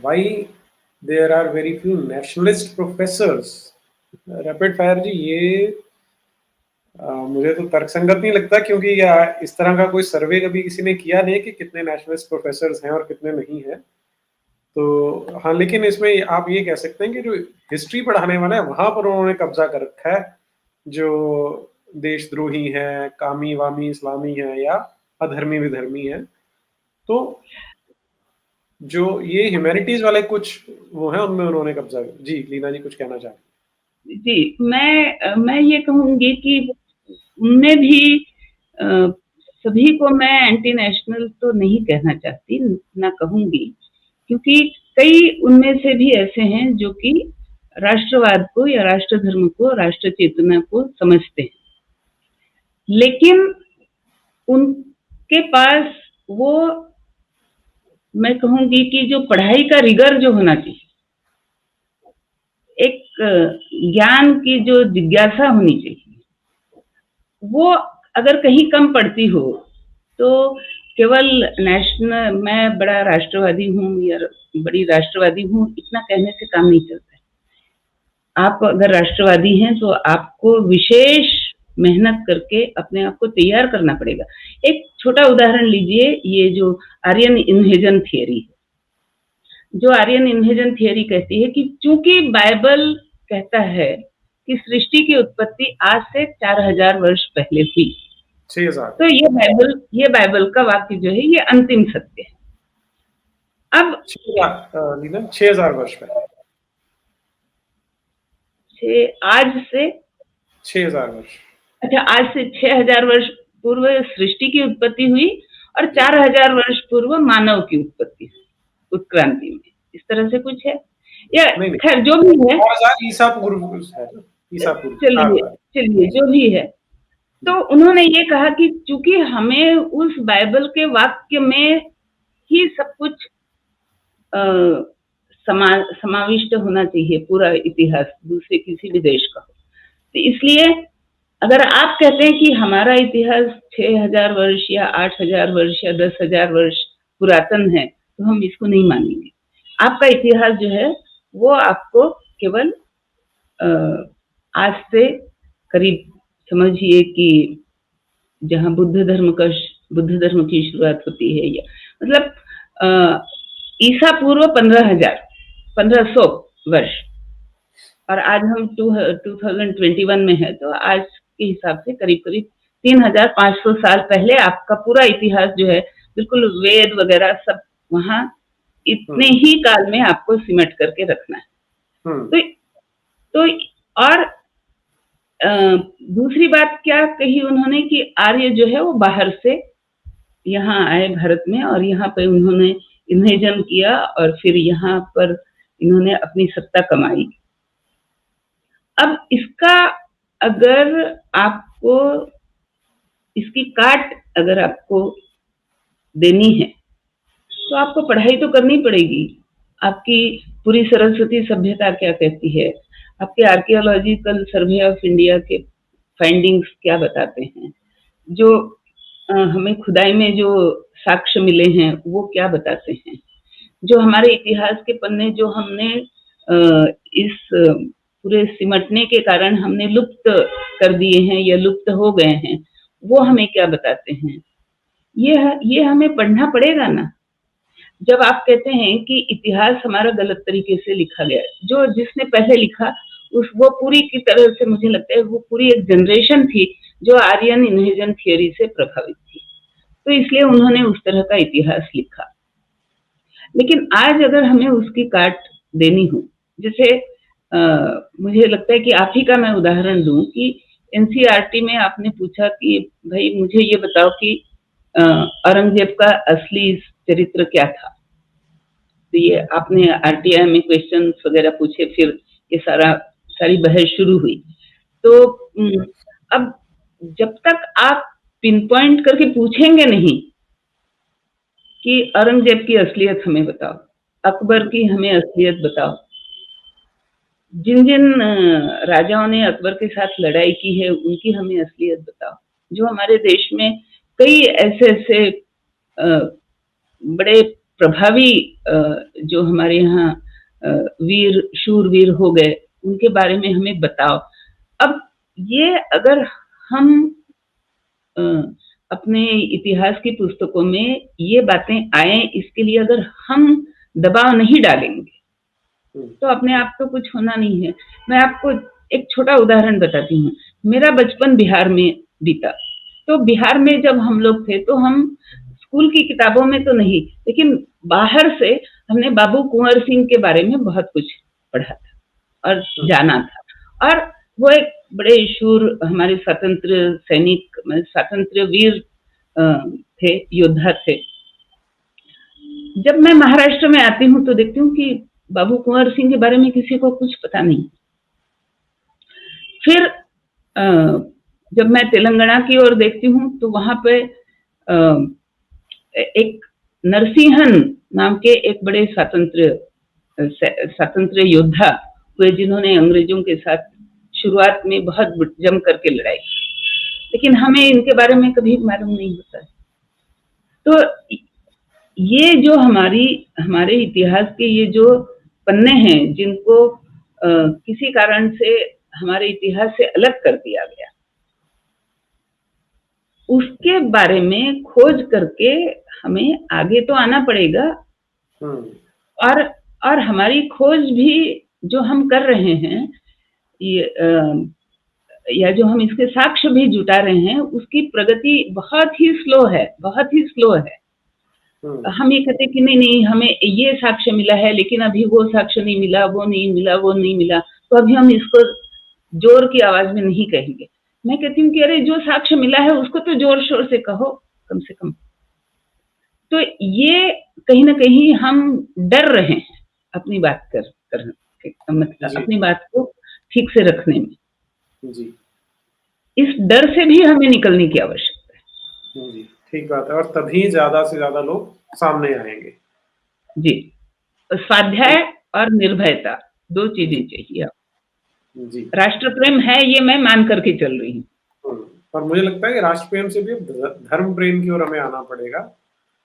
why there are very few nationalist professors? Rapid fire जी, ये मुझे तो तर्कसंगत नहीं लगता, क्योंकि इस तरह का कोई सर्वे कभी किसी ने किया नहीं कि कितने नेशनलिस्ट प्रोफेसर्स हैं और कितने नहीं हैं। तो हाँ, लेकिन इसमें आप ये कह सकते हैं कि जो हिस्ट्री पढ़ाने वाले हैं वहां पर उन्होंने कब्जा कर रखा है, जो देशद्रोही हैं, कामी वामी इस्लामी हैं या अधर्मी विधर्मी हैं। तो जो ये ह्यूमैनिटीज वाले कुछ वो हैं, उनमें उन्होंने कब्जा। जी लीना जी कुछ कहना चाह रही? जी, मैं ये कहूंगी कि उनमें भी सभी को मैं एंटी नेशनल तो नहीं कहना चाहती, ना कहूंगी, क्योंकि कई उनमें से भी ऐसे हैं जो कि राष्ट्रवाद को या राष्ट्र धर्म को, राष्ट्र चेतना को समझते हैं, लेकिन उनके पास वो, मैं कहूंगी कि जो पढ़ाई का रिगर जो होना चाहिए, एक ज्ञान की जो जिज्ञासा होनी चाहिए, वो अगर कहीं कम पड़ती हो तो केवल नेशनल, मैं बड़ा राष्ट्रवादी हूँ या बड़ी राष्ट्रवादी हूँ, इतना कहने से काम नहीं चलता है। आप अगर राष्ट्रवादी हैं तो आपको विशेष मेहनत करके अपने आप को तैयार करना पड़ेगा। एक छोटा उदाहरण लीजिए, ये जो आर्यन इन्वेजन थियरी है, जो आर्यन इन्वेजन थियरी कहती है कि चूंकि बाइबल कहता है कि सृष्टि की उत्पत्ति आज से 4000 वर्ष पहले हुई, 6000, तो ये बाइबल का वाक्य जो है ये अंतिम सत्य है। अब 6000 वर्ष पहले, आज से 6000 वर्ष, अच्छा, आज से 6000 वर्ष पूर्व सृष्टि की उत्पत्ति हुई और 4000 वर्ष पूर्व मानव की उत्पत्ति, उत्क्रांति में, इस तरह से कुछ है या खैर जो भी है, ईसा पूर्व, चलिए जो भी है। तो उन्होंने ये कहा कि चूंकि हमें उस बाइबल के वाक्य में ही सब कुछ समाविष्ट होना चाहिए, पूरा इतिहास दूसरे किसी भी देश का, तो इसलिए अगर आप कहते हैं कि हमारा इतिहास 6000 वर्ष या 8000 वर्ष या 10,000 वर्ष पुरातन है, तो हम इसको नहीं मानेंगे। आपका इतिहास जो है वो आपको केवल आज से करीब, समझिए कि जहाँ बुद्ध धर्म की शुरुआत होती है, या मतलब ईसा पूर्व 1500 वर्ष, और आज हम 2021 में है, तो आज के हिसाब से करीब 3500 साल पहले आपका पूरा इतिहास जो है, बिल्कुल वेद वगैरह सब वहां इतने ही काल में आपको सिमट करके रखना है। तो और दूसरी बात क्या कही उन्होंने कि आर्य जो है वो बाहर से यहाँ आए भारत में, और यहाँ पे उन्होंने इन्वेजन किया और फिर यहाँ पर इन्होंने अपनी सत्ता कमाई। अब इसका अगर आपको इसकी काट अगर आपको देनी है तो आपको पढ़ाई तो करनी पड़ेगी। आपकी पूरी सरस्वती सभ्यता क्या कहती है, आपके आर्कियोलॉजिकल सर्वे ऑफ इंडिया के फाइंडिंग्स क्या बताते हैं, जो हमें खुदाई में जो साक्ष्य मिले हैं वो क्या बताते हैं, जो हमारे इतिहास के पन्ने जो हमने इस पूरे सिमटने के कारण हमने लुप्त कर दिए हैं या लुप्त हो गए हैं, वो हमें क्या बताते हैं। ये हमें पढ़ना पड़ेगा ना। जब आप कहते हैं कि इतिहास हमारा गलत तरीके से लिखा गया, जो जिसने पहले लिखा वो पूरी की तरह से, मुझे लगता है वो पूरी एक जनरेशन थी जो आर्यन इन्वेजन थियरी से प्रभावित थी, तो इसलिए उन्होंने उस तरह का इतिहास लिखा। लेकिन आज अगर हमें उसकी काट देनी हो, जैसे मुझे लगता है कि आप ही का मैं उदाहरण दूं कि एनसीईआरटी में आपने पूछा कि भाई मुझे ये बताओ कि औरंगजेब का असली चरित्र क्या था, तो ये आपने आरटीआई में क्वेश्चंस वगैरह पूछे, फिर ये सारी बहस शुरू हुई। तो अब जब तक आप पिन पॉइंट करके पूछेंगे नहीं कि औरंगजेब की असलियत हमें बताओ, अकबर की हमें असलियत बताओ, जिन जिन राजाओं ने अकबर के साथ लड़ाई की है उनकी हमें असलियत बताओ, जो हमारे देश में कई ऐसे बड़े प्रभावी जो हमारे यहाँ वीर शूरवीर हो गए, उनके बारे में हमें बताओ। अब ये अगर हम अपने इतिहास की पुस्तकों में ये बातें आए, इसके लिए अगर हम दबाव नहीं डालेंगे तो अपने आप तो कुछ होना नहीं है। मैं आपको एक छोटा उदाहरण बताती हूँ। मेरा बचपन बिहार में बीता, तो बिहार में जब हम लोग थे तो हम स्कूल की किताबों में तो नहीं, लेकिन बाहर से हमने बाबू कुंवर सिंह के बारे में बहुत कुछ पढ़ा था और जाना था। और वो एक बड़े शूर हमारे स्वतंत्र सैनिक, स्वतंत्र वीर थे, योद्धा थे। जब मैं महाराष्ट्र में आती हूँ तो देखती हूँ कि बाबू कुंवर सिंह के बारे में किसी को कुछ पता नहीं। फिर जब मैं तेलंगाना की ओर देखती हूँ तो वहां पे एक नरसिंहन नाम के एक बड़े स्वतंत्र योद्धा हुए, जिन्होंने अंग्रेजों के साथ शुरुआत में बहुत जम करके लड़ाई की, लेकिन हमें इनके बारे में कभी मालूम नहीं होता है। तो ये जो हमारे इतिहास के ये जो पन्ने हैं, जिनको किसी कारण से हमारे इतिहास से अलग कर दिया गया, उसके बारे में खोज करके हमें आगे तो आना पड़ेगा। और हमारी खोज भी जो हम कर रहे हैं, या जो हम इसके साक्ष्य भी जुटा रहे हैं, उसकी प्रगति बहुत ही स्लो है, बहुत ही स्लो है। हम ये कहते कि नहीं हमें ये साक्ष्य मिला है, लेकिन अभी वो साक्ष्य नहीं मिला, वो नहीं मिला, वो नहीं मिला, तो अभी हम इसको जोर की आवाज में नहीं कहेंगे। मैं कहती हूँ कि अरे जो साक्ष्य मिला है उसको तो जोर शोर से कहो कम से कम। तो ये कहीं ना कहीं हम डर रहे हैं अपनी बात मतलब अपनी बात को ठीक से रखने में। जी, इस डर से भी हमें निकलने की आवश्यकता है। जी, ठीक बात है। और तभी ज्यादा से ज्यादा लोग सामने आएंगे। जी, स्वाध्याय और निर्भयता, दो चीजें चाहिए। जी, राष्ट्र प्रेम है, ये मैं मान करके चल रही हूँ। और मुझे लगता है कि राष्ट्र प्रेम से भी धर्म प्रेम की ओर हमें आना पड़ेगा।